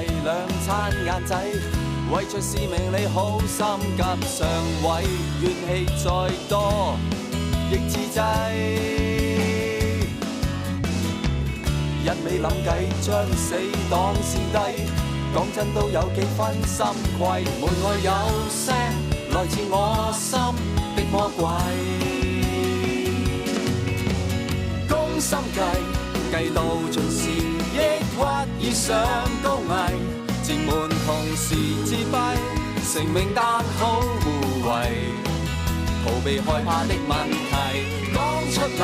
為兩餐晏仔，為着使命你好心急上位，怨氣再多亦自制，一味諗計將死黨線低，講真都有幾分心悸，門外有聲來自我心的魔鬼，攻心計計到盡時，抑鬱已上高危，自滿同時自閉，成名但好互惠，逃避害怕的問題講出嚟，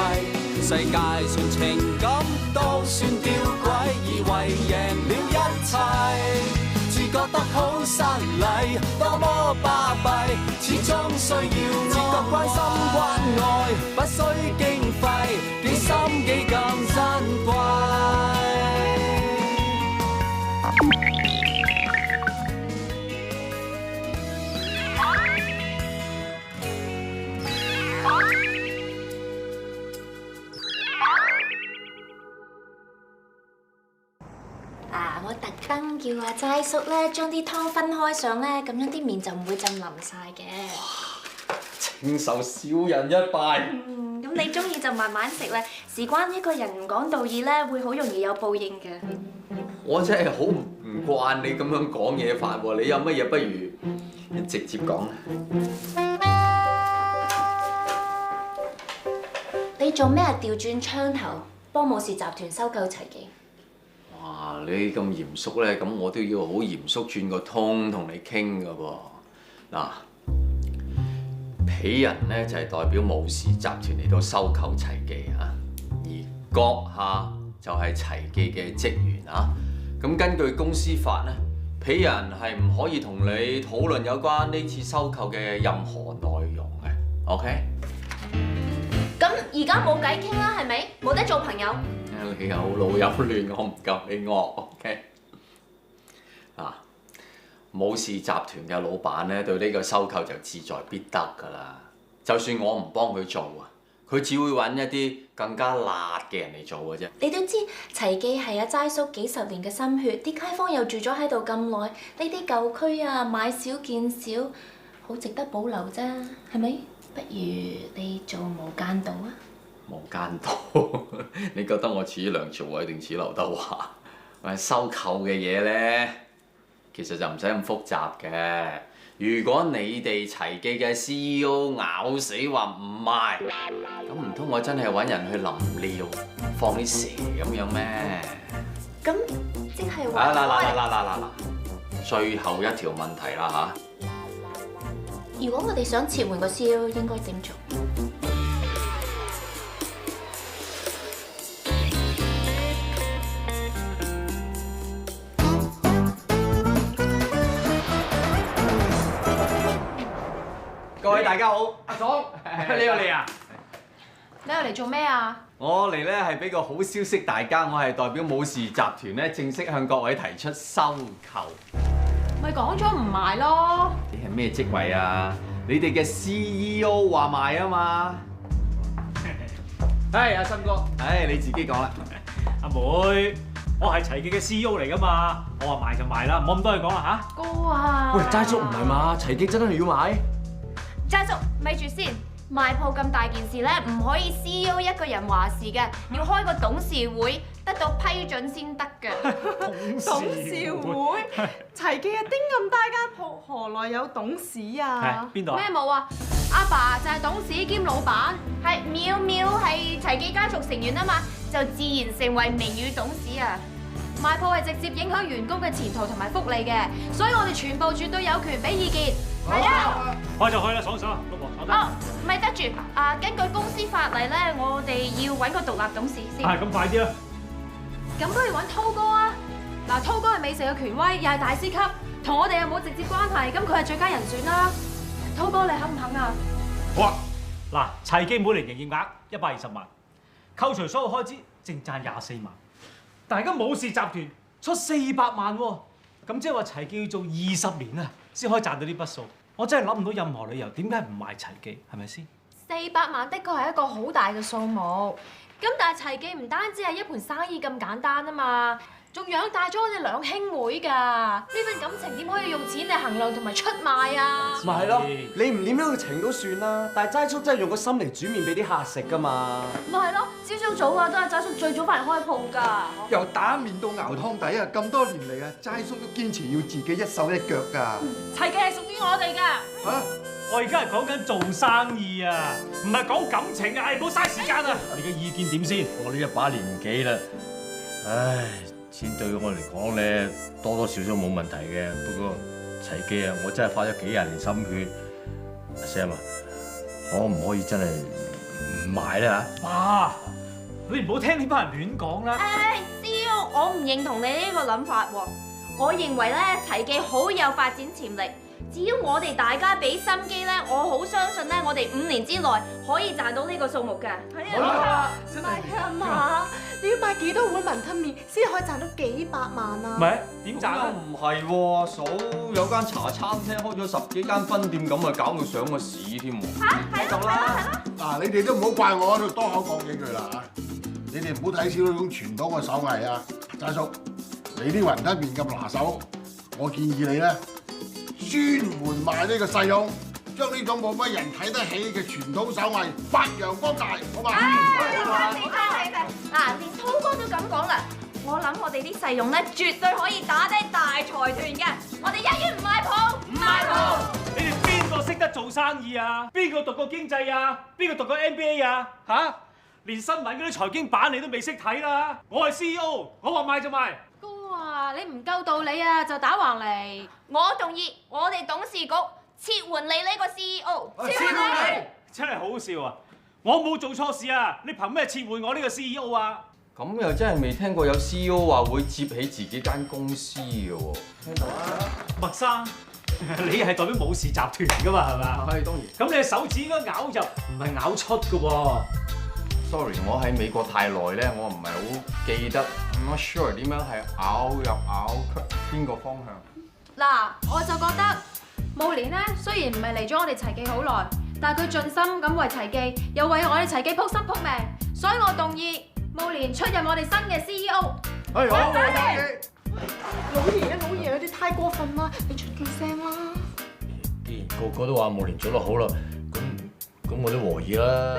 世界上情感都算吊詭，以為贏了一切，自覺得好失禮，多麼巴閉，始終需要自覺關心關愛，不需經費，幾心幾咁珍貴。我特登叫阿齋叔咧，將啲湯分開上咧，咁樣啲麵就唔會浸腍晒嘅。請受小人一拜。咁你中意就慢慢食啦。事關一個人唔講道義咧，會好容易有報應嘅。我真係好唔慣你咁樣講嘢法喎，你有乜嘢不如你直接講。你做咩調轉槍頭幫武士集團收購齊記？哇！你咁嚴肅咧，咁我都要好嚴肅轉個通同你傾噶噃。嗱，鄙人咧就係代表武士集團嚟到收購齊記啊，而閣下就係齊記嘅職員啊。咁根據公司法咧，鄙人係唔可以同你討論有關呢次收購嘅任何內容嘅。OK？ 咁而家冇計傾啦，係咪？冇得做朋友。你有老有亂，我唔夠你惡 ，OK？ 嗱，武士集團嘅老闆咧，對呢個收購就志在必得㗎啦。就算我唔幫佢做啊，佢只會揾一啲更加辣嘅人嚟做嘅啫。你都知齊記係阿齋叔幾十年嘅心血，啲街坊又住咗喺度咁耐，呢啲舊區啊買少見少，好值得保留啫，係咪？不如你做無間道啊？無間道，你覺得我似梁朝偉定似劉德華？收購嘅嘢咧，其實就唔使咁複雜嘅。如果你哋齊記嘅 CEO 咬死話唔賣，咁唔通我真係揾人去淋料放啲蛇咁樣咩？咁即係話嗱，最後一條問題啦嚇。如果我哋想撤換個 CEO，應該點做？各位大家好，阿爽，你又嚟啊？你又嚟做咩啊？我嚟咧係俾個好消息大家，我係代表武士集團咧正式向各位提出收購。咪講咗唔賣咯？你係咩職位啊？你哋嘅 CEO 話賣啊嘛。阿森哥，你自己講啦。阿妹，我係齊記嘅 CEO 嚟噶嘛，我話賣就賣啦，唔好咁多嘢講啦嚇。哥啊！喂，齋叔唔係嘛？齊記真係要買？齋叔，咪住先，賣鋪咁大件事咧，唔可以 CEO 一個人話事嘅，要開個董事會，得到批准先得嘅。董董事會，齊記啊丁咁大間鋪，何來有董事啊？邊度啊？咩冇啊？阿爸就係董事兼老闆，係淼淼係齊記家族成員啊嘛，就自然成為名譽董事啊。賣鋪係直接影響員工嘅前途同埋福利嘅，所以我哋全部絕對有權俾意見。係啊，開就開啦，爽爽，老婆坐低。哦，咪得住啊！根據公司法例咧，我哋要揾個獨立董事先。係咁快啲啦！咁不如揾滔哥啊！嗱，滔哥係美食嘅權威，又係大師級，同我哋又冇直接關係，咁佢係最佳人選啦。滔哥，你肯唔肯啊？好啊！嗱，齊記每年營業額120萬，扣除所有開支，淨賺24萬。但係而家武士集團出400萬喎，咁即係話齊記要做20年啊，先可以賺到呢筆數。我真係諗唔到任何理由，點解唔賣齊記？係咪先？400萬的確係一個好大嘅數目，咁但係齊記唔單止係一盤生意咁簡單啊嘛，仲養大咗我哋兩兄妹㗎。呢份感情點可以用錢嚟衡量同埋出賣啊？咪係咯，你唔點樣個情都算啦，但係齋叔真係用個心嚟煮麵俾啲客食㗎嘛。咪係咯，朝朝早啊都係齋叔最早翻嚟開鋪㗎。由打麵到熬湯底啊，咁多年嚟啊，齋叔都堅持要自己一手一腳㗎。齊記係屬於我哋㗎。嚇！我而家係講緊做生意啊，唔係講感情啊！唔好嘥時間啊！你嘅意見點先？我呢一把年紀啦，唉，錢對我嚟講咧多多少少冇問題嘅。不過齊記啊，我真係花咗幾廿年心血。阿 Sam 啊，可唔可以真係唔買咧嚇？爸，你唔好聽呢班人亂講啦。CEO，我唔認同你呢個諗法喎。我認為咧齊記好有發展潛力。只要我哋大家俾心機咧，我好相信咧，我哋5年之內可以賺到呢個數目㗎。係啊，真係啊嘛！你要賣幾多碗雲吞麵先可以賺到幾百萬啊？唔係點賺啊？唔係喎，嫂有間茶餐廳開咗10幾間分店咁啊，搞到上個市添喎。係咯，嗱，你哋都唔好怪我喺度多口講幾句啦嚇！你哋唔好睇少呢種傳統嘅手藝啊！齋叔，你啲雲吞麵咁拿手，我建議你咧專門賣呢個細蓉，將呢種冇乜人睇得起嘅傳統手藝發揚光大，好嘛？嗱，連滔哥都咁講啦，我諗我哋啲細蓉咧，絕對可以打低大財團嘅。我哋一於唔賣鋪，唔賣鋪。你哋邊個識得做生意啊？邊個讀過經濟啊？邊個讀過 MBA 啊？嚇！連新聞嗰啲財經版你都未識睇啦！我係 CEO，我話賣就賣。哥啊，你唔夠道理啊，就打橫嚟。我同意，我哋董事局撤換你呢個 CEO。撤換你！真係好笑啊！我冇做錯事啊！你憑咩撤換我呢個 CEO 啊？咁又真係未聽過有 CEO 話會接起自己間公司嘅喎。聽到啊，麥生，你係代表武士集團㗎嘛？係咪啊？係當然。咁你嘅手指應該咬入，唔係咬出㗎喎。Sorry， 我喺美國太耐咧，我唔係好記得 ，I'm not sure 點樣係咬入咬出邊個方向。嗱，我就覺得慕蓮咧，雖然唔係嚟咗我哋齊記好耐，但係佢盡心咁為齊記，又為我哋齊記撲心撲命，所以我動議慕蓮出任我哋新嘅 CEO。係好，老爺，你太過分啦！你出句聲啦！既然個個都話慕蓮做得好啦，咁我都和意啦。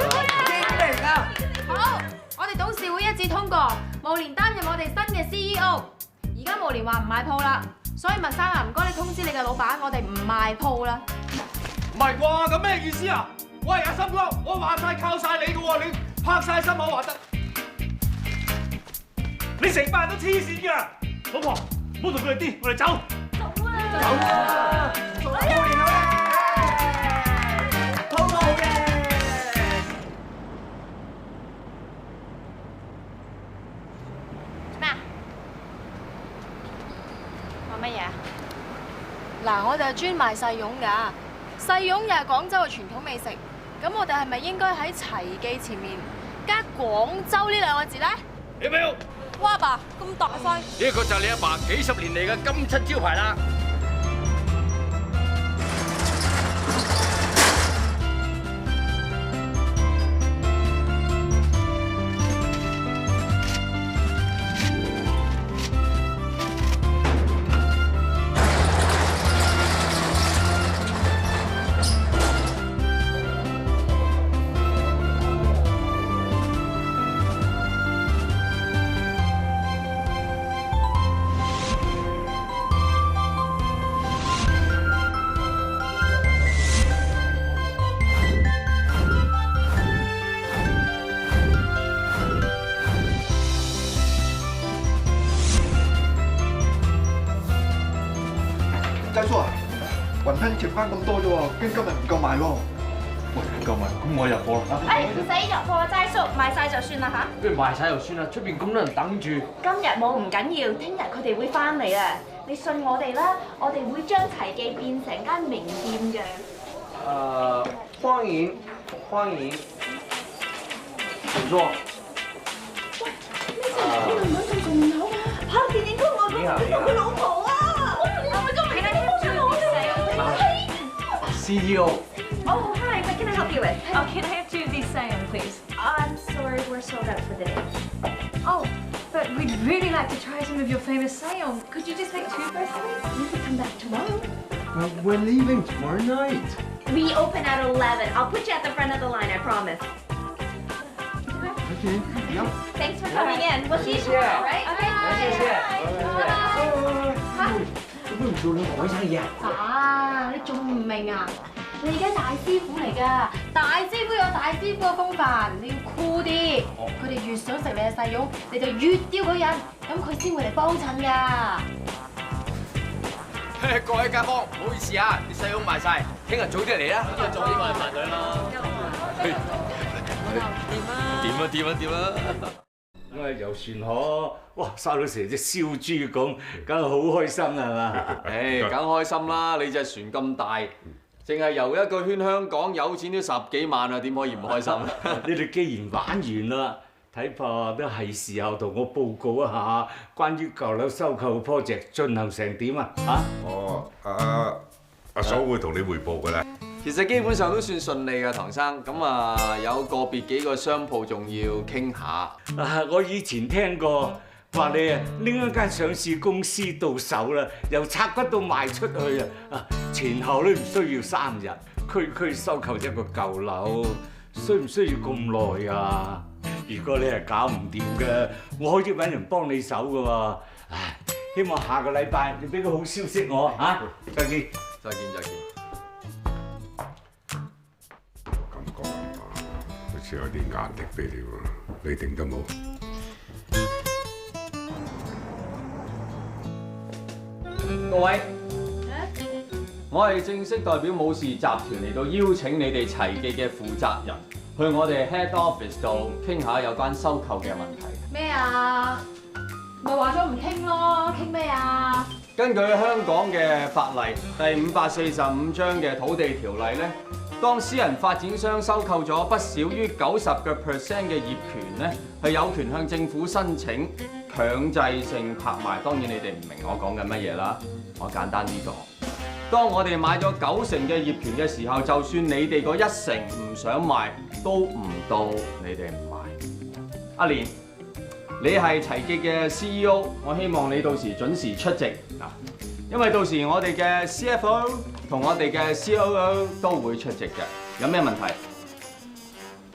好，我哋董事會一致通過，慕蓮擔任我哋新嘅 CEO。而家慕蓮話唔賣鋪啦，所以麥生啊，唔該你通知你嘅老闆，我哋唔賣鋪啦。唔係啩？咁咩意思啊？喂，阿森哥，我話晒靠晒你嘅喎，你拍晒心口話得，你成班人都黐線㗎！老婆，唔好同佢哋癲，我哋走。走啊！走啊！慕蓮好嘅，好好嘅。咩啊？話乜嘢啊？嗱，我哋係專賣細蓉㗎，細蓉又係廣州嘅傳統美食，咁我哋係咪應該喺齊記前面加廣州呢2個字咧？你咪哇爸咁大塊，呢個就係你阿爸幾10年嚟嘅金漆招牌啦！齋叔啊，雲吞剩翻咁多啫喎，驚今日唔夠賣喎。喂，唔夠賣，咁我入貨啦。唔使入貨啊，齋叔，賣晒就算啦嚇。不如賣晒就算啦，出邊咁多人等住。今日冇唔緊要，聽日佢哋會翻嚟啊！你信我哋啦，我哋會將齊記變成間名店嘅。歡迎，請坐。拍電影公我佢老婆啊！CEO。Oh, hi, what can I help you with? Oh, can I have 2 of these salmon, please? I'm sorry, we're sold out for the day. Oh, but We'd really like to try some of your famous sayong. Could you just take two for us, please? You can come back tomorrow. We're leaving tomorrow night. We open at 11. I'll put you at the front of the line, I promise. Okay. Yep. Thanks for coming in. We'll see you tomorrow, right? Okay. Bye. 做唔做你海生嘢啊？啊！你仲唔明啊？你而家大師傅嚟㗎，大師傅有大師傅嘅風範，你要酷啲。佢哋越想食你嘅細蓉，你就越刁佢人，咁佢先會嚟幫襯㗎。各位街坊，唔好意思啊，啲細蓉賣晒，聽日早啲嚟啦。今日早啲過嚟排隊啦。掂啊！遊船河，哇！生到成隻燒豬咁，梗係好開心啦，係嘛？誒，梗開心啦！你隻船咁大，淨係遊一個圈香港，有錢都10幾萬啊，點可以唔開心？你哋既然玩完啦，睇怕都係時候同我報告一下關於舊樓收購 project 進行成點啊？嚇？哦，阿嫂會同你匯報㗎啦。其實基本上都算順利㗎，唐生。咁啊，有個別幾個商鋪仲要傾下。我以前聽過話你啊拎一間上市公司到手啦，由拆骨到賣出去啊，前後都唔需要3日，區收購一個舊樓，需唔需要咁耐啊？如果你係搞唔掂嘅，我可以揾人幫你手㗎喎。唉，希望下個禮拜你俾個好消息我嚇。再見。好似有啲壓力俾你喎，你定得冇？各位，我係正式代表武士集團嚟到邀請你哋齊記嘅負責人去我哋 Head Office 度傾下有關收購嘅問題。咩啊？咪話咗唔傾咯，傾咩啊？根據香港嘅法例第545章嘅土地條例咧，當私人發展商收購咗不少於90% 嘅業權咧，係有權向政府申請強制性拍賣。當然你哋唔明我講緊乜嘢啦，我簡單啲講。當我哋買咗90%嘅業權嘅時候，就算你哋嗰1成唔想賣，都唔到你哋唔賣。阿蓮，你係齊記嘅 CEO， 我希望你到時準時出席嗱，因為到時我哋嘅 CFO 同我哋嘅 COO 都會出席嘅。有咩問題？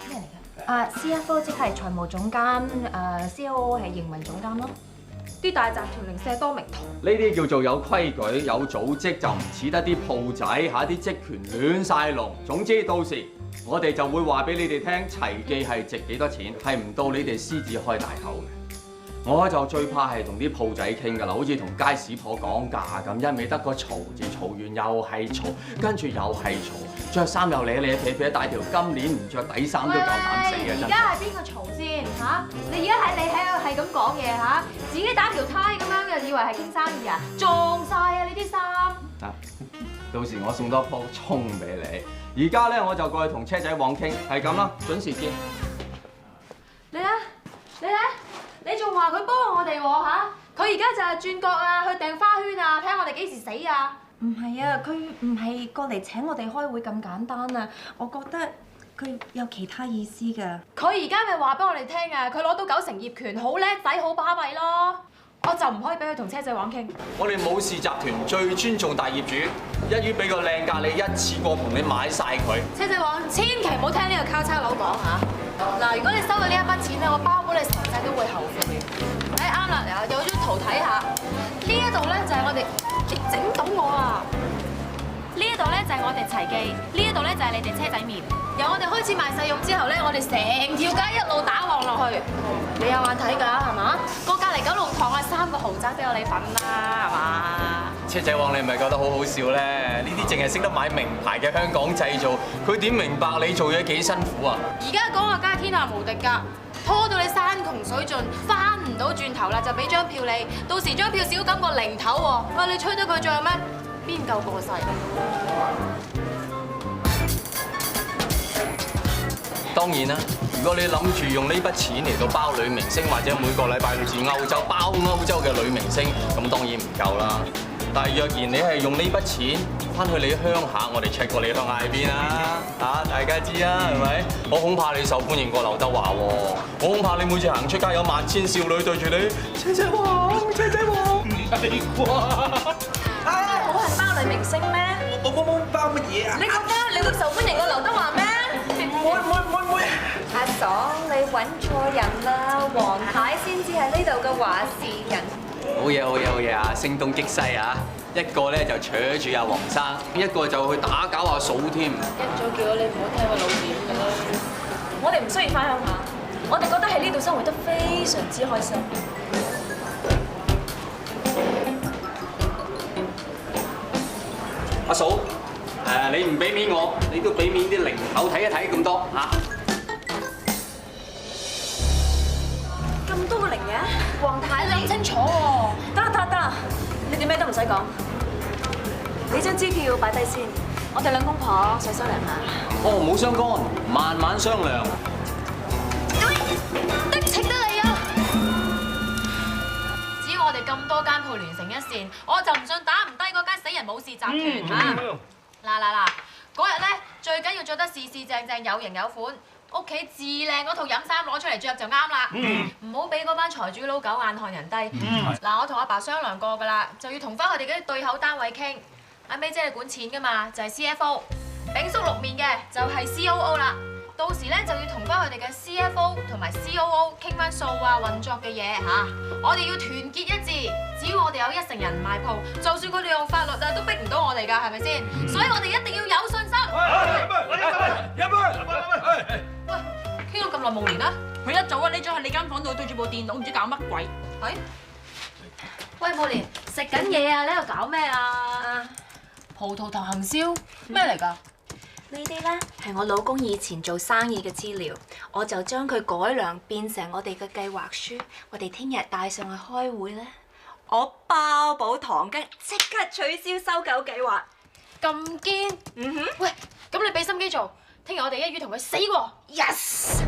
咩嚟㗎？CFO 即係財務總監，COO 係營運總監咯。啲大集團零舍多名堂。呢啲叫做有規矩、有組織，就唔似得啲鋪仔嚇啲職權亂晒龍。總之到時我哋就會話俾你哋聽，齊記係值幾多錢，係唔到你哋獅子開大口嘅。我就最怕係同啲鋪仔傾㗎啦，好似同街市婆講價咁，一味得個嘈字，嘈完又係嘈，跟住又係嘈，着衫又攣攣撇撇，帶條金鏈唔着底衫都夠膽死嘅真係。而家係邊個嘈先嚇？你而家係喺咁講嘢嚇，自己打條呔咁樣就以為係傾生意啊？撞晒啊！你啲衫。到時我送多棵葱俾你。而家咧我就過去同車仔王傾，係咁啦，準時見。你咧，你仲話佢幫我哋喎嚇？佢而家就係轉角啊，去訂花圈啊，睇下我哋幾時死啊！唔係啊，佢唔係過嚟請我哋開會咁簡單啊！我覺得佢有其他意思㗎。佢而家咪話俾我哋聽啊，佢攞到90%業權，好叻仔，好巴閉咯！我就唔可以俾佢同車仔王傾。我哋武士集團最尊重大業主，一於俾個靚價你，一次過同你買晒佢。車仔王，千祈唔好聽呢個交叉佬講嚇。嗱，如果你收到呢一筆錢咧，我包保你成世都會後悔。誒啱啦，有張圖睇下。呢一度咧就係我哋，你整到我啊！呢一度咧就係我哋齊記，呢一度咧就係你哋車仔麵。由我哋開始賣細肉之後咧，我哋成條街一路打旺落去。你有眼睇㗎係嘛？個隔離九龍塘啊，3個豪宅都有你份啦係嘛？車仔王，你唔係覺得好好笑咧？呢啲淨係識得買名牌嘅香港製造，佢點明白你做嘢幾辛苦啊？而家講話梗係天下無敵㗎，拖到你山窮水盡，翻唔到轉頭啦，就俾張票你，到時張票少咁個零頭喎。喂，你吹得佢脹咩？邊夠過世？當然啦，如果你諗住用呢筆錢嚟到包女明星，或者每個禮拜去住歐洲包歐洲嘅女明星，咁當然唔夠啦。但係若然你係用呢筆錢翻去你鄉下，我哋 check 過你鄉下喺邊啊？大家知啊，係咪？我恐怕你受歡迎過劉德華喎，我恐怕你每次行出街有萬千少女對住你，車仔王，車仔王，唔係啩？我係包女明星咩？我冇包乜嘢啊？你覺得你會受歡迎過劉德華咩？唔會。阿爽，你揾錯人啦！黃太先至係呢度嘅話事人。好嘢啊！聲東擊西啊！一個咧就扯住阿黃生，一個就去打攪阿嫂添。一早叫咗你唔好聽個老點㗎啦。我哋唔需要翻鄉下，我哋覺得喺呢度生活得非常之開心。阿嫂，你唔俾面我，你都俾面啲零頭睇一睇咁多嚇。咁多個零嘅，黃太諗清楚喎。得啦，你哋咩都唔使講，你張支票擺低先，我哋兩公婆想商量下。哦，冇相干，慢慢商量。得請得你啊！只要我哋咁多間鋪連成一線，我就唔信打唔低嗰間死人武士集團嚇。嗱，嗰日咧最緊要着得四正，有型有款。屋企至靚嗰套飲衫攞出嚟着就啱啦，唔好俾嗰班財主佬狗眼看人低。嗱，我同阿爸商量過㗎啦，就要同翻佢哋嗰啲對口單位傾。阿 May 姐你管錢㗎嘛，就係 CFO；炳叔淥面嘅就係 COO 啦。到時咧就要同翻佢哋嘅 CFO 同埋 COO 傾翻數啊運作嘅嘢嚇。我哋要團結一致，只要我哋有一成人唔賣鋪，就算佢哋用法律啊都逼唔到我哋㗎，係咪先？所以我哋一定要有信心。喂，傾到咁耐冇連啦！佢一早啊匿咗喺你間房度對住部電腦，唔知搞乜鬼。係。喂，冇連食緊嘢啊！你喺度搞咩啊？葡萄糖行銷咩嚟㗎？呢啲咧係我老公以前做生意嘅資料，我就將佢改良變成我哋嘅計劃書。我哋聽日帶上去開會咧，我包保唐吉即刻取消收購計劃。咁堅？喂，咁你俾心機做，聽日我哋一於同佢死過。Yes！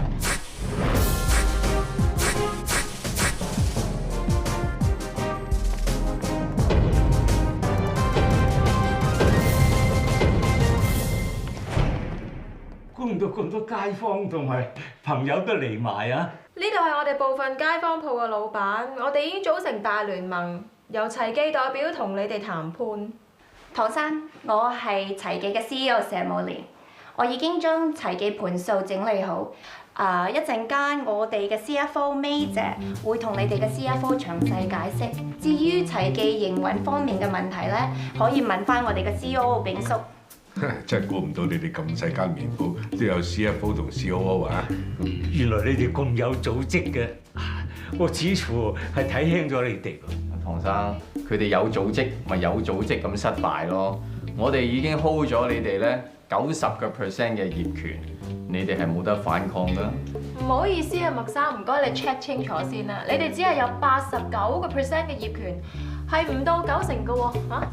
估唔到咁多街坊同埋朋友都嚟埋啊！呢度係我哋部分街坊鋪嘅老闆，我哋已經組成大聯盟，由齊記代表同你哋談判。唐生，我係齊記嘅 CEO 謝慕蓮，我已經將齊記盤數整理好。一陣間我哋嘅 CFO May 姐會同你哋嘅 CFO 詳細解釋。至於齊記營運方面嘅問題咧，可以問翻我哋嘅 COO 炳叔。真係估唔到你哋咁細間麵鋪都有 CFO 同 COO 啊！原來你哋咁有組織嘅，我似乎係睇輕咗你哋。唐生，佢哋有組織咪有組織咁失敗咯。我哋已經 hold 咗你哋咧90%嘅業權，你哋係冇得反抗㗎。唔好意思啊，麥生，唔該你 check 清楚先啦。你哋只係有89%嘅業權，係唔到90%嘅喎嚇。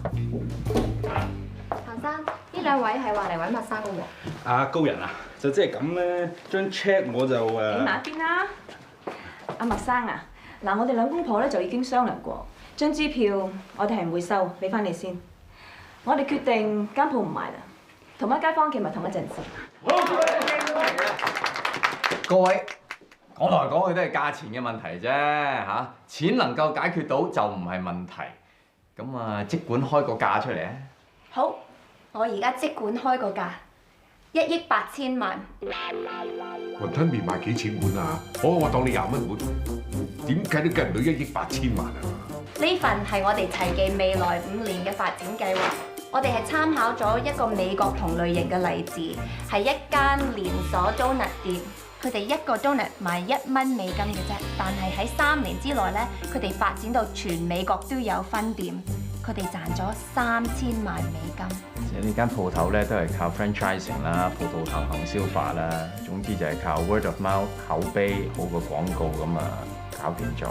唐生，呢兩位係話嚟揾麥生嘅喎。阿高人啊，就即係咁咧，張 check 我就你埋一邊啦。阿麥生啊，嗱，我哋兩公婆咧就已經商量過，張支票我哋係唔會收，俾翻你先。我哋決定間鋪唔賣啦，同埋街坊企埋同一陣線。各位講來講去都係價錢嘅問題啫嚇，錢能夠解決到就唔係問題。咁啊，即管開個價出嚟啊！好，我而家即管開個價，1億8千萬。雲吞麵賣幾錢碗啊？我當你20蚊碗，點計都計唔到1億8千萬啊！呢份係我哋齊記未來5年嘅發展計劃。我哋係參考咗一個美國同類型嘅例子，係一間連鎖 donut 店。佢哋一個 donut 賣1蚊美金嘅啫，但係喺3年之內咧，佢哋發展到全美國都有分店。佢哋賺咗3000萬美金。即係呢間鋪頭咧，都係靠 franchising 啦、葡萄糖行銷法啦，總之就係靠 word of mouth 口碑好過廣告咁啊，搞掂咗。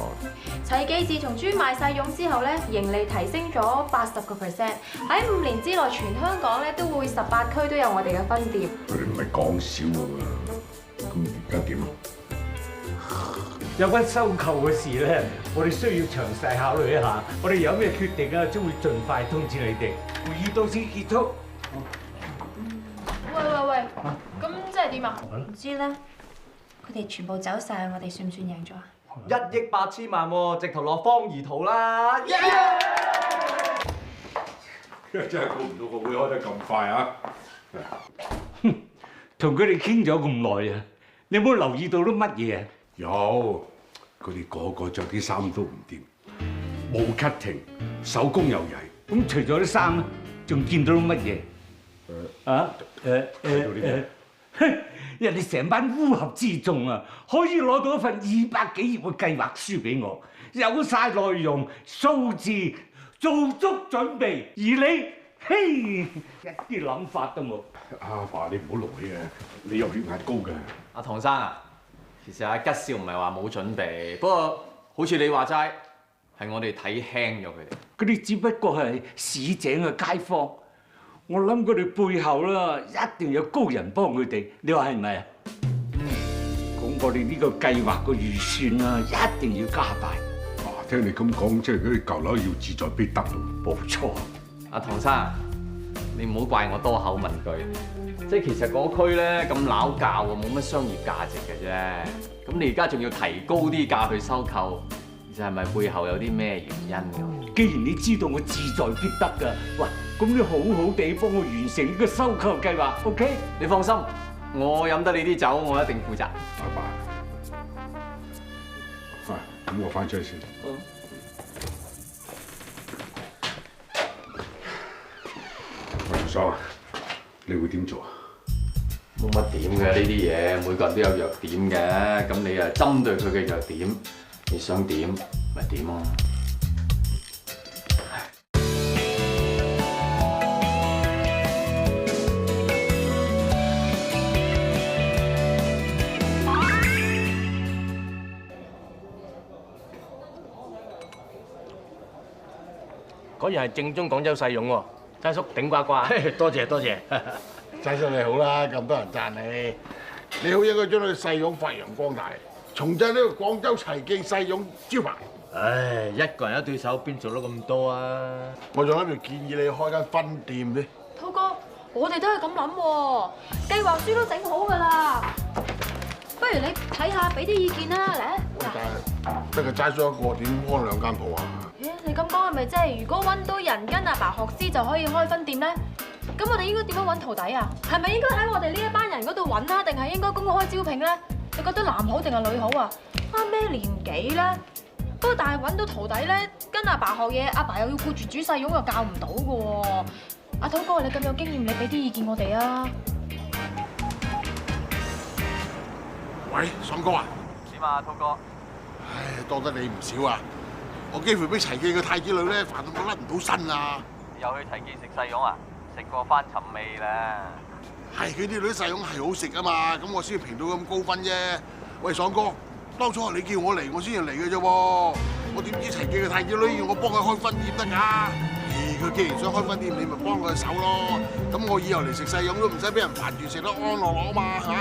齊記自從專賣細蓉之後咧，盈利提升咗80%。喺5年之內，全香港咧都會18區都有我哋嘅分店。佢唔係講笑㗎嘛，咁而家點啊？有關收購嘅事咧，我哋需要詳細考慮一下。我哋有咩決定啊，將會盡快通知你哋。會議到此結束。喂，咁即係點啊？唔知咧，佢哋全部走晒，我哋算唔算贏咗啊？1億8千萬喎，直頭落方怡圖啦！真係估唔到個會開得咁快啊！同佢哋傾咗咁耐啊，你有冇留意到啲乜嘢啊？有，佢哋個個着啲衫都唔掂，冇 cutting，手工又曳。咁除咗啲衫咧，仲見到啲乜嘢？人哋成班烏合之眾啊，可以攞到一份200幾頁嘅計劃書俾我，有晒內容、數字，做足準備，而你，嘿，一啲諗法都冇。阿爸，你唔好來嘅，你有血壓高嘅。阿唐生啊，其實阿吉少唔係話冇準備，不過好似你話齋，係我哋睇輕咗佢哋。佢哋只不過係市井嘅街坊。我諗佢哋背後啦，一定有高人幫佢哋，你話係咪啊？咁我哋呢個計劃個預算啊，一定要加大。聽你咁講，即係嗰啲舊樓要志在必得咯。冇錯。阿唐生，你唔好怪我多口問句，即係其實嗰區咧咁撈教啊，冇乜商業價值嘅啫。咁你而家仲要提高啲價去收購，其實係咪背後有啲咩原因㗎？既然你知道我志在必得㗎，喂，咁你好好地幫我完成呢個收購計劃 ，OK？ 你放心，我飲得你啲酒，我一定負責。阿爸，咁我翻出去先。喂，曹生啊，你會點做啊？冇乜點嘅呢啲嘢，每個人都有弱點嘅，咁你啊針對佢嘅弱點，你想點咪點啊！果然係正宗廣州細蓉喎，齋叔頂呱呱。多謝多謝。齋叔你好啦，咁多人讚你，你好應該將呢個細蓉發揚光大，重振呢個廣州齊記細蓉招牌。唉，一個人一對手，邊做得咁多啊？我仲諗住建議你開間分店咧。滔哥，我哋都係咁諗喎，計劃書都整好㗎啦，不如你睇下，俾啲意見啦，嚟。得個齋叔一個，點開2間鋪啊？你咁講係咪即係如果揾到人跟阿爸學師就可以開分店咧？咁我哋應該點樣揾徒弟啊？係咪應該喺我哋呢一班人嗰度揾啊？定係應該公開招聘咧？你覺得男好定係女好啊？咩年紀咧？不過但係揾到徒弟咧，跟阿爸學嘢，阿爸又要顧住煮細蓉，又教唔到㗎喎。阿滔哥，你咁有經驗，你俾啲意見我哋啊！喂，爽哥啊！點啊，滔哥？唉，多得你唔少啊！我幾乎俾齊記嘅太子女咧煩到我甩唔到身啊！又去齊記食細蓉啊？食過翻尋味啦！係佢啲女細蓉係好食啊嘛，咁我先評到咁高分啫。喂，爽哥，當初係你叫我嚟，我先至嚟嘅啫喎。我點知齊記嘅太子女要我幫佢開分店得㗎？佢既然想開分店，你咪幫佢手咯。咁我以後嚟食細蓉都唔使俾人煩住，食得安樂樂啊嘛嚇！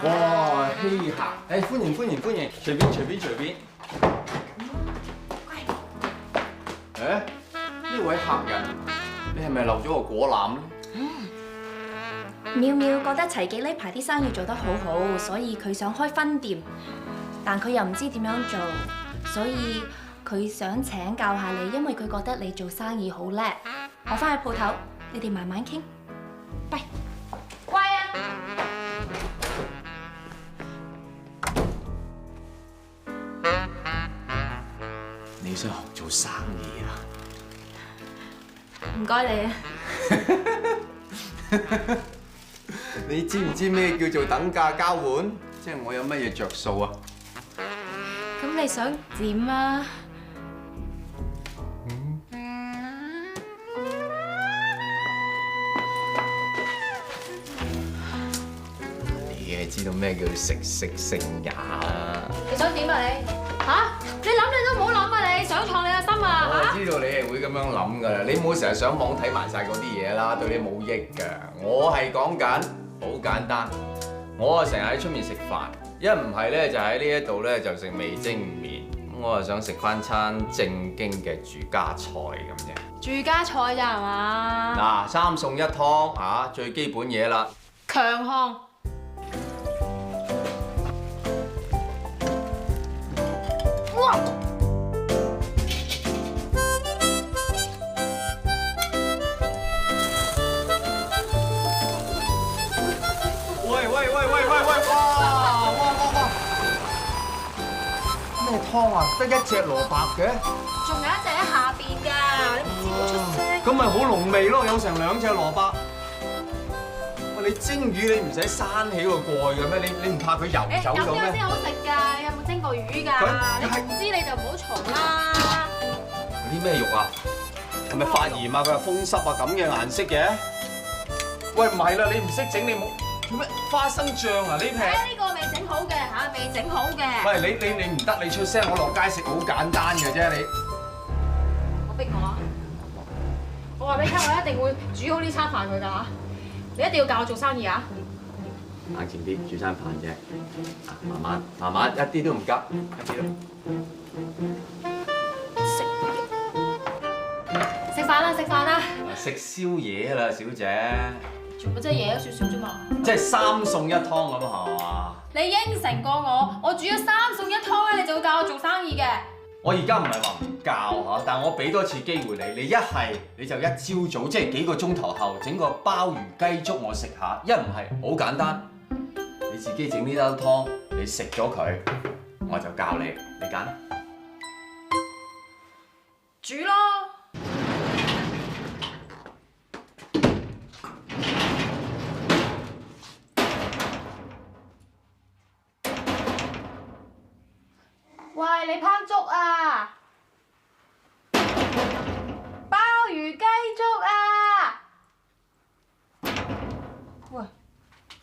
哇，稀客！誒，歡迎歡迎歡迎，隨便隨便隨便。誒，呢位客人，你係咪漏咗個果籃咧？妙妙覺得齊記呢排啲生意做得好好，所以佢想開分店，但佢又唔知點樣做，所以佢想請教下你，因為佢覺得你做生意好叻。我翻去鋪頭，你哋慢慢傾。拜。乖啊！你想學做生意啊？唔該你啊！你知唔知咩叫做等價交換？即係我有乜嘢着數啊？咁你想點啊？道咩叫食色性也啊？你想點啊你？你諗你都唔好諗啊你，想創你個心啊我知道你係會咁樣諗㗎啦，你唔好成日上網睇埋晒嗰啲嘢啦，對你冇益㗎。我係講緊好簡單，我啊成日喺出面食飯，一唔係咧就喺呢一度咧就食味精麵，我啊想食翻餐正經嘅住家菜咁啫。住家菜咋係嘛？嗱，3餸1湯嚇，最基本嘢啦。強項。哇！咩湯啊？得一隻蘿蔔嘅？仲有一隻喺下邊㗎，你唔知冇出聲。咁咪好濃味咯，有成2隻蘿蔔。喂，你蒸魚你唔使閂起個蓋嘅咩？你唔怕佢油走咗咩？咁樣先好食㗎，你有冇蒸過魚㗎？你唔知你就唔好嘈啦。啲咩肉啊？係咪發炎啊？佢係風濕啊？咁嘅顏色嘅？喂，唔係啦，你唔識整你冇做咩花生醬啊？呢撇？呢個未整好嘅嚇，未整好嘅。喂，你唔得，你出聲，我落街食好簡單嘅啫，你。我逼我啊！我話俾你聽，我一定會煮好呢餐飯佢㗎嚇。你一定要教我做生意啊！冷靜啲，煮餐飯啫，慢慢，一啲都唔急，一啲都。食飯啦，食飯啦！食宵夜啦，小姐。全部真係嘢咗少少啫嘛。即係3餸1湯咁係嘛？你應承過我煮咗3餸1湯咧，你就會教我做生意嘅。我而家唔係話唔教嚇，但我俾多次機會你，你一係你就一朝早即係幾個鐘頭後整個鮑魚雞粥我食下，一唔係好簡單，你自己整呢兜湯，你食咗佢，我就教你，你揀。煮咯。喂，你烹粥啊！鮑魚雞粥啊！喂，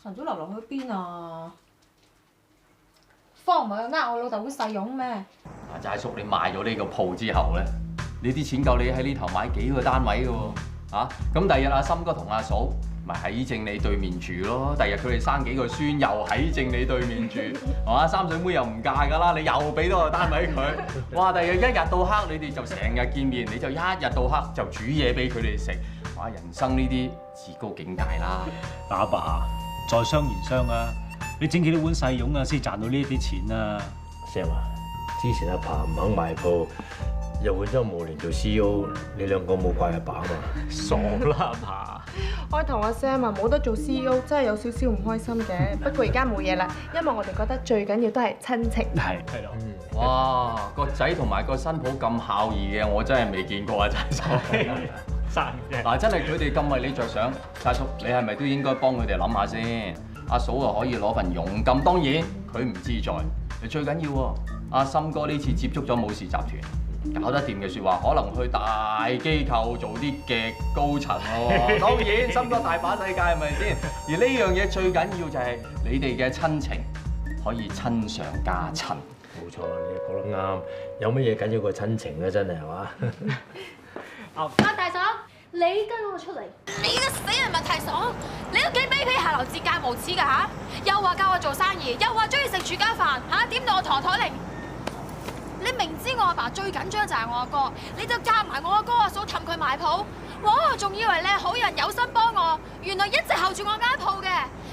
晨早流流去邊啊？方唔係呃我老豆啲細佣咩？阿齋叔，你賣咗呢個鋪之後咧，你啲錢夠你喺呢頭買幾個單位嘅喎，嚇！咁第日阿森哥同阿嫂咪喺正你對面住咯，第日佢哋生幾個孫又喺正你對面住，係嘛？3歲妹又唔嫁㗎啦，你又俾多個單位佢，哇！第日一日到黑你哋就成日見面，你就一日到黑就煮嘢俾佢哋食，哇！人生呢啲至高境界啦。阿爸，在商言商啊，你整幾多碗細蓉啊，先賺到呢啲錢啊 Sam 啊，之前阿爸唔肯賣鋪，又換咗無年做 CEO，你兩個冇怪阿爸啊嘛？傻啦阿爸！開頭阿 Sam 啊冇得做 CEO，真係有少少唔開心嘅。不過而家冇嘢啦，因為我哋覺得最緊要都係親情。係咯。哇！個仔同埋個新抱咁孝義嘅，我真係未見過啊！齋叔，生嘅。嗱，真係佢哋咁為你着想，齋叔你係咪都應該幫佢哋諗下先？阿嫂啊可以攞份佣金，當然佢唔自在。你最緊要喎，阿森哥呢次接觸咗武士集團，搞得掂嘅説話，可能去大機構做啲極高層喎。當然，森哥大把世界係咪先？而呢樣嘢最緊要就係你哋嘅親情可以親上加親。冇錯，你講得啱。有乜嘢緊要過親情咧？真係係嘛？大嫂，你跟我出嚟。你個死人麥提爽，你都幾卑鄙下流、節儉無恥㗎嚇！又話教我做生意，又話中意食住家飯嚇，點到我堂台嚟？你明知我阿爸最緊張就係我阿哥，你就夾埋我阿哥阿嫂氹佢賣鋪，哇！仲以為你係好人有心幫我，原來一直候住我間鋪嘅。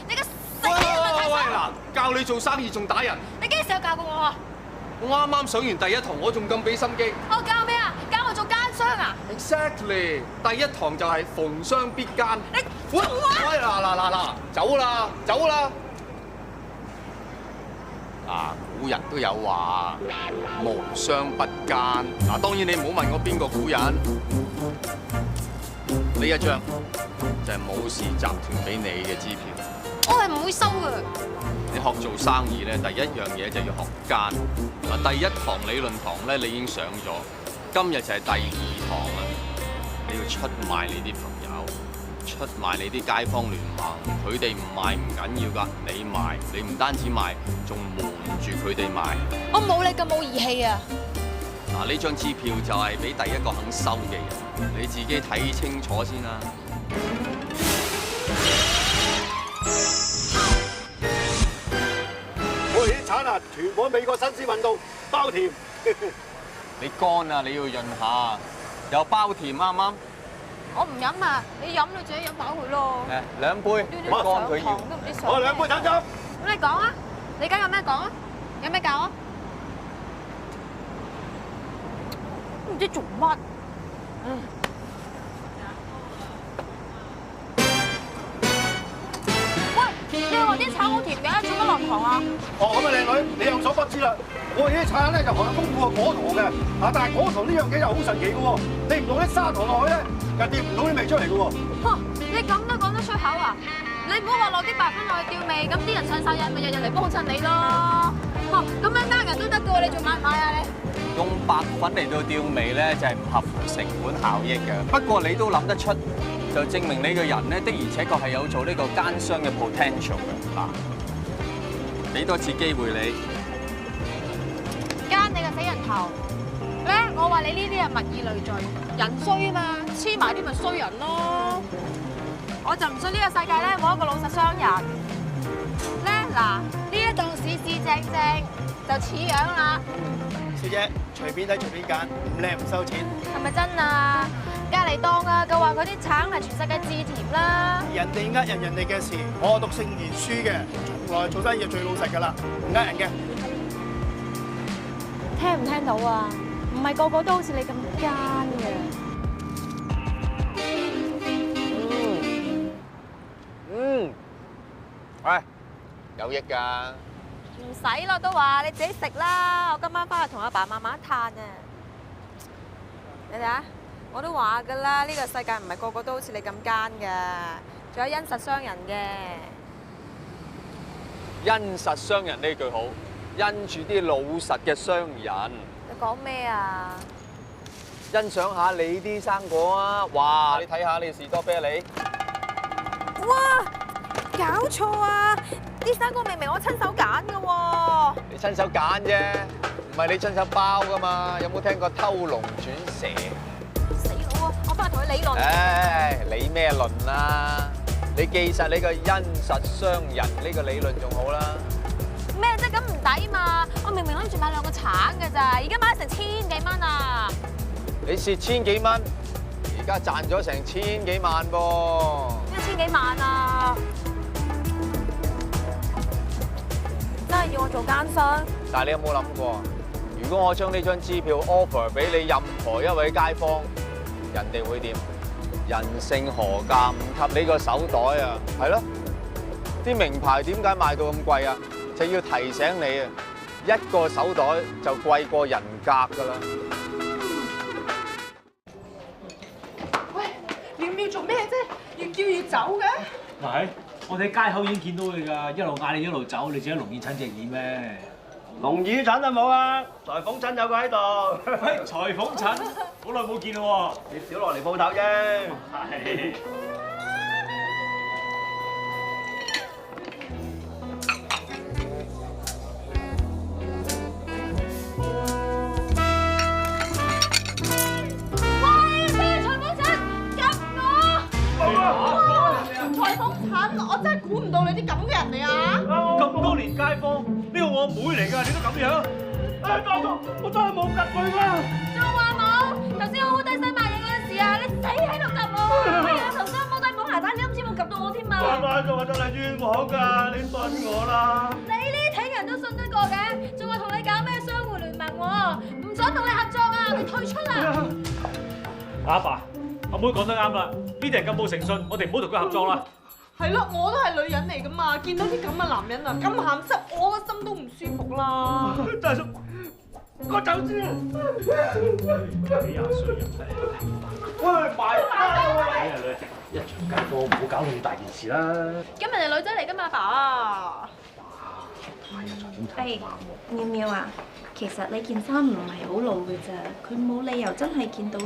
你個死人麥提爽！嗱，教你做生意仲打人，你幾時有教過我啊？我啱啱上完第1堂，我仲咁俾心機。我教咩啊？教我做奸商啊 Exactly， 第1堂就係逢商必奸。你走啊！喂，嗱，走啦！古人都有話無商不奸。嗱，當然你唔好問我邊個古人。呢一張就係武士集團俾你嘅支票。我係唔會收嘅。你學做生意咧，第一樣嘢就要學奸。嗱，第1堂理論堂咧，你已經上咗，今日就係第2堂啦。你要出賣你啲朋友，出出賣你啲街坊聯盟，佢哋唔賣唔緊要㗎，你賣，你唔單止賣，仲瞞住佢哋賣。我冇你咁冇義氣啊！嗱，呢張支票就係俾第一個肯收嘅人，你自己睇清楚先啦。我起產啊，全部美國新鮮運動，包甜。你乾啊，你要潤下，有包甜啱唔啱？我唔飲啊，你飲你自己飲飽佢咯。誒，2杯，你乾佢要。我2杯飲飲。咁你講啊，你而家有咩講啊？有咩教啊？唔知做乜。喂，你話啲橙好甜嘅，做乜落糖啊？哦，咁啊，靚女，你有所不知啦。我哋啲橙咧就含有豐富嘅果糖嘅，但係果糖呢樣嘢又好神奇嘅喎，你唔落啲砂糖落去咧，又掂唔到啲味出嚟嘅喎。你咁都講得出口啊？你唔好話落啲白粉落去吊味，咁啲人上晒癮咪日日嚟幫襯你咯。咁樣呃人都得嘅喎，你仲買唔買啊你？用白粉嚟到吊味咧，就係唔合乎成本效益嘅。不過你都諗得出，就證明你個人咧的而且確係有做呢個奸商嘅 potential 嘅。嗱，俾多次機會你。奸你個死人頭！咧，我話你呢啲係物以類聚，人衰啊嘛，黐埋啲咪衰人咯。我就唔信呢個世界咧冇一個老實商人。咧嗱，呢一檔市正正就似樣啦。小姐，隨便睇隨便揀，唔靚唔收錢。係咪真啊？隔離檔啊，佢話佢啲橙係全世界至甜啦。人哋呃人哋嘅事，我讀聖賢書嘅，從來做生意最老實㗎啦，唔呃人嘅。聽唔聽到啊？唔係個個都好似你咁奸嘅。喂，有益㗎。唔使咯，都話你自己食啦。我今晚翻去同阿爸慢慢嘆啊。你睇下，我都話㗎啦，呢個世界唔係個個都好似你咁奸嘅，仲有因實傷人嘅。因實傷人呢句好，因住啲老實嘅商人。你講咩啊？欣賞下你啲生果啊！哇，你睇下你士多啤梨。哇！搞錯啊！啲生果明明我親手揀㗎喎。你親手揀啫，唔係你親手包㗎嘛？有冇聽過偷龍轉蛇？死佬啊！我翻去同佢理論。唉，理咩論啊？你記實你個因實傷人呢個理論仲好啦。咩啫？咁唔抵嘛！我明明諗住買2個橙㗎咋，而家買成1000幾蚊啊！你蝕1000幾蚊，而家賺咗成1000幾萬噃。1000幾萬啊！真係要我做奸商？但係你有冇諗過，如果我將呢張支票 offer 俾你任何一位街坊，人哋會點？人性何價唔及你個手袋啊？係咯，啲名牌點解賣到咁貴啊？就要提醒你啊，一個手袋就貴過人格㗎啦。喂，妙妙做咩啫？越叫越走嘅？係，我哋喺街口已經見到佢㗎，一路嗌你一路走，你自己龍耳診隻耳咩？龍耳診啊冇啊，裁縫診有個喺度。喂，裁縫診，好耐冇見咯喎。你少落嚟鋪頭啫。係。我真係估唔到你啲咁嘅人嚟啊！咁多年街坊，呢個我阿妹嚟㗎，你都咁樣？我真係冇及佢㗎。仲話冇？頭先我好低聲賣嘢嗰陣時啊，你死喺度及我！哎呀，頭先我冇帶綁鞋帶，你今次冇及到我添啊！媽仲話真係冤枉㗎，你信我啦！你呢挺人都信得過嘅，仲話同你搞咩商戶聯盟喎？唔想同你合作啊！你退出啦！阿爸，阿妹講得啱啦，呢啲人咁冇誠信，我哋唔好同佢合作啦。係咯，我都係女人嚟噶嘛，見到啲咁嘅男人啊，咁鹹濕，我個心都唔舒服啦。大叔，我走先。幾廿歲人嚟，喂，賣哎呀你，一場街坊唔好搞到咁大件事啦。今日係女仔嚟噶嘛，爸。誒，妙妙啊，其實你件衫唔係好老嘅咋，佢冇理由真係見到。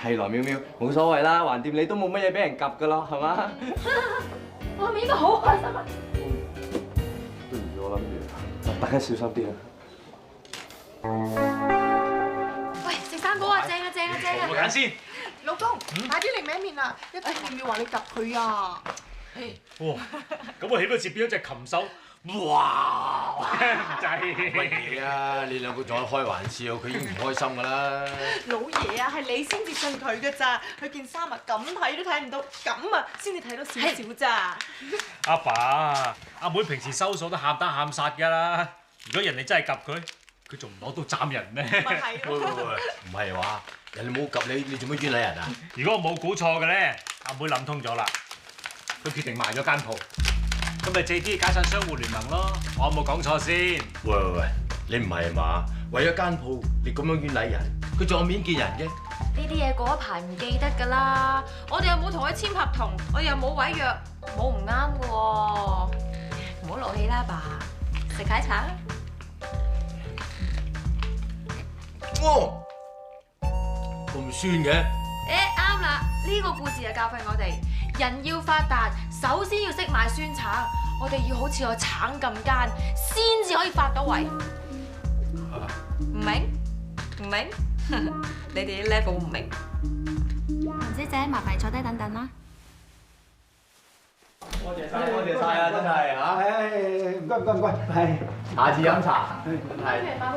係羅妙妙，冇所謂啦，橫掂你都冇乜嘢俾人夾噶啦，係嘛？我係咪應該好開心啊？對唔住，我諗住，大家小心啲啊！喂，食生果啊，正啊正啊正啊！我揀先。老公，快啲嚟名面啦！一陣妙妙話你及佢啊！哇！咁我起碼接變咗隻禽獸。哇！唔制。乜嘢啊？你兩個仲喺開玩笑，佢已經唔開心㗎啦。老爺啊，係你先至信佢㗎咋？佢件衫啊，咁睇都睇唔到，咁啊先至睇到少少咋。阿爸，阿妹平時收數都喊打喊殺㗎啦。如果人哋真係及佢，佢仲唔攞刀斬人咩？咪係咯。唔係話人哋冇及你，你做乜冤枉人啊？如果我冇估錯嘅咧，阿妹諗通咗啦，佢決定賣咗間鋪。咁咪借啲解散商戶聯盟咯，我有冇講錯先？喂，你唔係嘛？為咗間鋪，你咁樣冤枉人，佢仲有面見人嘅？呢啲嘢過一排唔記得㗎啦。我哋又冇同佢簽合同，我又冇違約，冇唔啱㗎喎。唔好勞氣啦，爸，食解茶啦。哇！咁酸嘅？啱啦，呢個故事就教訓我哋，人要發達，首先要識買酸橙。我哋要好似個橙咁奸，先至可以發到圍。唔明？唔明？你哋啲 level 唔明。黃姐姐，麻煩坐低等等啦。多謝晒啊，真係嚇！唔該，係下次飲茶，係。馬寶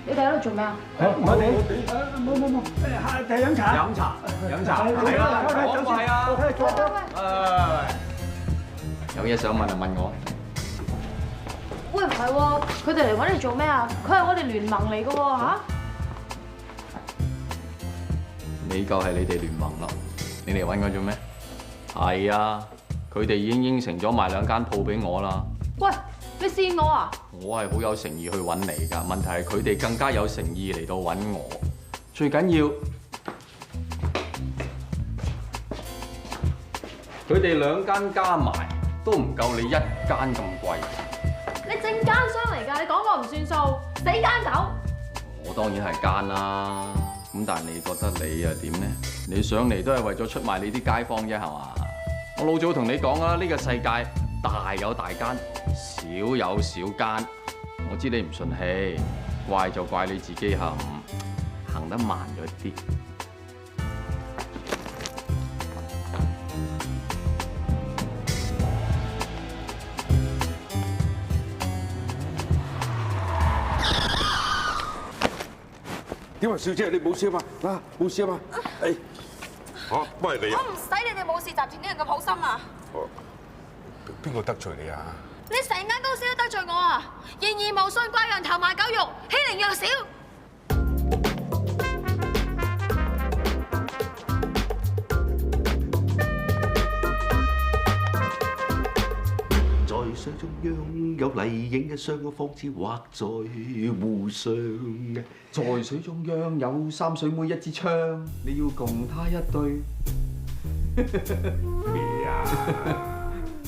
你哋喺度做咩啊？我哋冇，係飲茶。飲茶，係啦，講係啊。有嘢想問就問我。喂，唔係喎，佢哋嚟揾你做咩啊？佢係我哋聯盟嚟㗎喎嚇。你夠係你哋聯盟咯，你嚟揾我做咩？係啊，佢哋已經應承咗賣2間鋪俾我啦。喂，你試我啊？我係好有誠意去揾你㗎，問題係佢哋更加有誠意嚟到揾我。最緊要佢哋2間加埋都唔夠你1間咁貴。你正奸商嚟㗎，你講過唔算數，死奸狗！我當然係奸啦，咁但係你覺得你又點呢？你上嚟都係為咗出賣你啲街坊啫，係嘛？我老早同你講啦，呢個世界大有大奸，小有小奸。我知你唔順氣，怪就怪你自己行得慢咗啲。點啊，小姐你冇事啊嘛？嗱，冇事啊嘛？誒，嚇，乜係你啊？我唔使你哋武士集團啲人咁好心啊！邊個得罪你啊？你成間公司都得罪我啊！言而無信，掛羊頭賣狗肉，欺凌弱小。在水中央有麗影嘅相，個方知畫在湖上嘅。在水中央有3水妹1支槍，你要共他一對。咩啊？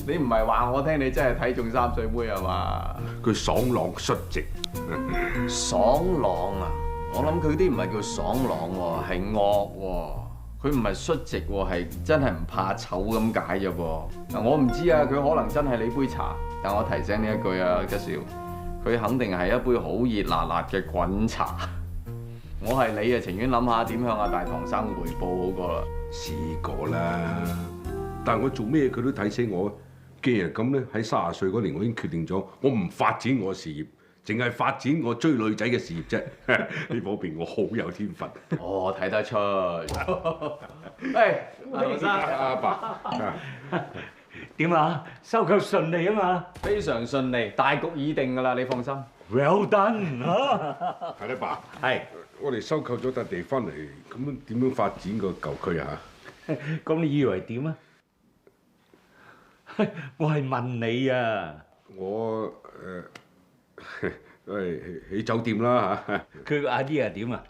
你唔係話我聽你真係睇中3水妹係嘛？佢爽朗率直。爽朗啊！我諗佢啲唔係叫爽朗喎，係惡喎。佢唔係率直喎，係真係唔怕醜咁解啫噃。嗱，我唔知啊，佢可能真係你杯茶，但我提醒你一句啊，吉少，佢肯定係一杯好熱辣辣嘅滾茶。我係你啊，情願諗下點向阿大堂生回報好過啦。試過啦，但係我做咩佢都睇死我。既然咁咧，喺30歲嗰年，我已經決定咗，我唔發展我事業，淨係發展我追女仔嘅事業啫。呢方面我好有天分。我睇得出。喂，阿生，阿爸，點啊？收購順利啊嘛？非常順利，大局已定㗎啦，你放心。Well done 係啦，爸。係。我哋收購咗笪地翻嚟，咁樣點樣發展個舊區啊？咁你以為點啊？我係問你啊。我起酒店啦嚇。佢個 idea 點啊？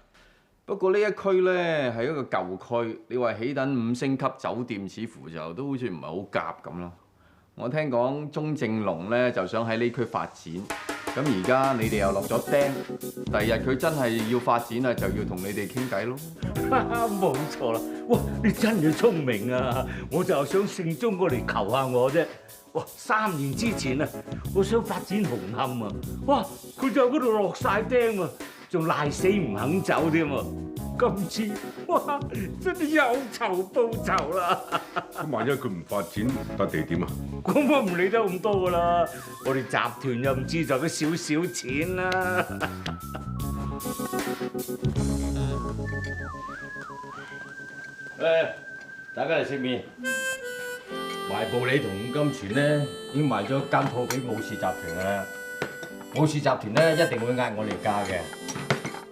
不過呢一區咧係一個舊區，你話起等5星級酒店，似乎就都好似唔係好夾咁咯。我聽講鐘正龍咧就想喺呢區發展。咁而家你哋又落咗釘，第日佢真係要發展啦，就要同你哋傾偈咯。冇錯啦！哇，你真係聰明啊！我就係想聖宗過嚟求下我啫。哇，3年之前啊，我想發展紅磡啊，哇，佢就喺嗰度落晒釘啊，仲賴死唔肯走添啊！今次哇，真係有仇報仇啦！咁萬一佢唔發展，笪地點啊？咁我唔理得咁多噶啦，我哋集團又唔知就嗰少少錢啦。誒，大家嚟食麵。賣布里同五金泉咧已經賣咗間鋪俾武士集團㗎啦。武士集團咧一定會壓我哋價嘅。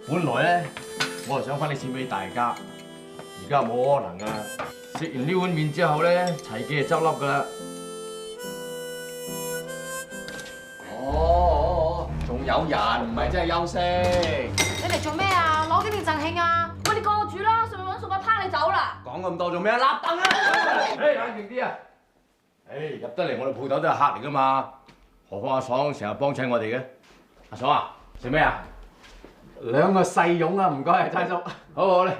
本來咧我係想分啲錢俾大家，而家冇可能㗎。食完呢碗麵之後咧，齊記就執笠㗎啦。哦，仲有人唔係真係休息。你嚟做咩啊？攞幾條贈慶啊？喂，你過住啦，上去揾掃把拋你走啦！講咁多做咩啊？立凳啊！冷靜啲啊！入得嚟我哋鋪頭都係客嚟㗎嘛，何況阿爽成日幫襯我哋嘅。阿爽啊，食咩啊？2個細蓉啊，唔該，齋叔。好嚟。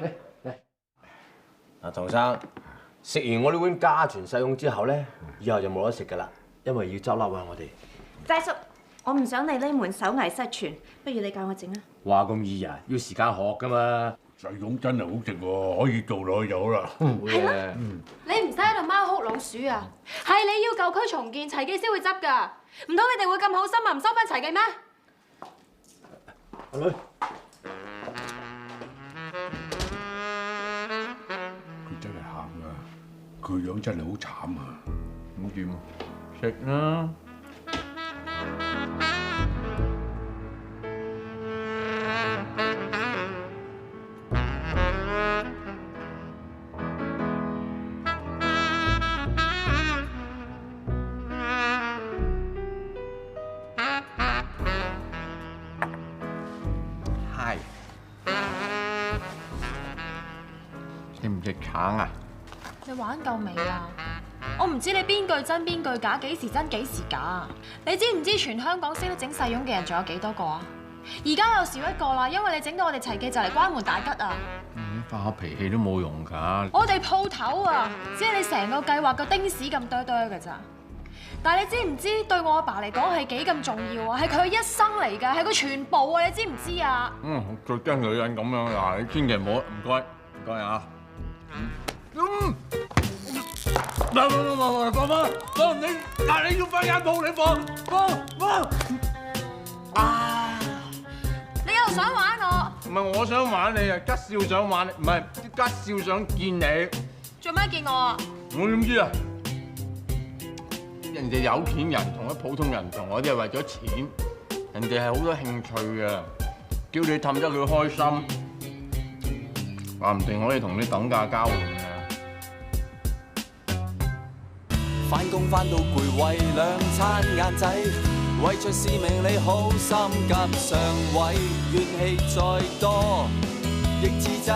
阿唐生，食完我呢碗家傳細蓉之後咧，以後就冇得食㗎啦，因為要執笠啊我哋。齋叔，我唔想你呢門手藝失傳，不如你教我整啊！話咁易啊，要時間學㗎嘛。細蓉真係好食喎，可以做落去就好啦。係咯，你唔使喺度貓哭老鼠啊！係你要舊區重建，齊記先會執㗎。唔通你哋會咁好心啊？唔收翻齊記咩？阿女，佢真係喊㗎，佢樣真係好慘啊！咁點啊？食啦！食唔食橙啊？你玩夠未啊？我唔知你邊句真邊句假，幾時真幾時假。你知唔知全香港識得整細蓉嘅人仲有幾多個啊？而家又少一個啦，因為你整到我哋齊記就嚟關門大吉啊！發下脾氣都冇用㗎。我哋鋪頭啊，只係你成個計劃個丁屎咁多多㗎咋。但係你知唔知對我阿爸嚟講係幾咁重要啊？係佢一生嚟㗎，係佢全部啊！你知唔知啊？最驚女人咁樣嗱，你千祈唔好，唔該，唔該啊。放你，但你要翻間鋪，你放。啊！你又想玩我？唔係我想玩你啊，吉少想玩你，唔係吉少想見你。做咩見我啊？我點知啊？人哋有錢人同啲普通人唔同，我哋係為咗錢，人哋係好多興趣嘅，叫你氹得佢開心，話唔定可以同你等價交換嘅。返工返到攰，為2餐晏仔，為着使命你好心急上位，怨氣再多亦自制。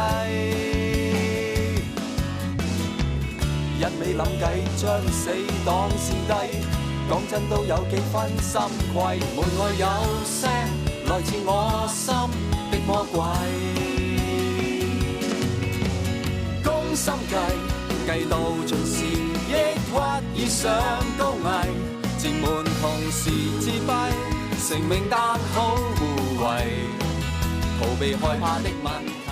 一味諗計將死黨先低，講真都有幾分心悸。門外有聲來自我心的魔鬼，攻心計計到盡時，抑鬱以上高危，自滿同時自閉，成名但好互為，逃避害怕的問題。